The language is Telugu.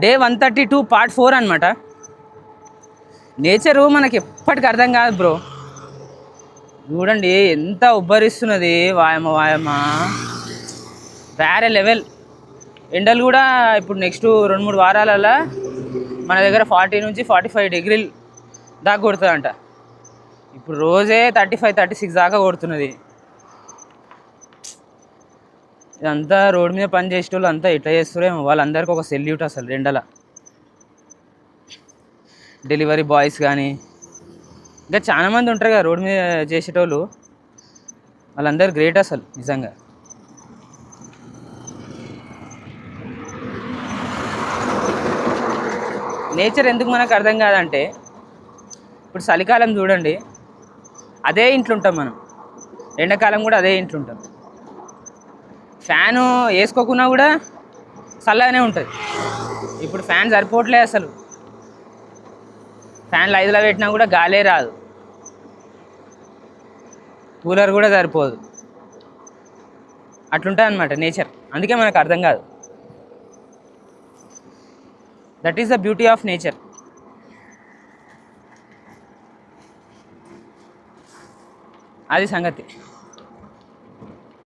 డే 132 పార్ట్ 4 అనమాట. నేచరు మనకి ఎప్పటికీ అర్థం కాదు బ్రో. చూడండి ఎంత ఉబ్బరిస్తున్నది, వాయమ్మ వాయమ్మ, వేరే లెవెల్. ఎండలు కూడా ఇప్పుడు నెక్స్ట్ 2-3 వారాలలో మన దగ్గర 40 నుంచి 45 డిగ్రీలు దాకా కొడుతుందంట. ఇప్పుడు రోజే 35-36 దాకా కొడుతున్నది. ఇదంతా రోడ్డు మీద పని చేసేటోళ్ళు అంతా ఎట్లా చేస్తారేమో, వాళ్ళందరికీ ఒక సెల్యూట్ అసలు. ఎండల డెలివరీ బాయ్స్ కానీ ఇంకా చాలామంది ఉంటారు కదా రోడ్డు మీద చేసేటోళ్ళు, వాళ్ళందరూ గ్రేట్ అసలు నిజంగా. నేచర్ ఎందుకు మనకు అర్థం కాదంటే, ఇప్పుడు చలికాలం చూడండి, అదే ఇంట్లో ఉంటాం మనం. ఎండాకాలం కూడా అదే ఇంట్లో ఉంటాం. ఫ్యాను వేసుకోకున్నా కూడా చల్లగానే ఉంటుంది. ఇప్పుడు ఫ్యాన్ సరిపోవట్లేదు అసలు. ఫ్యాన్లు 5లో పెట్టినా కూడా గాలే రాదు, కూలర్ కూడా సరిపోదు. అట్లుంటుంది అనమాట నేచర్. అందుకే మనకు అర్థం కాదు. That is the beauty of nature. అది సంగతి.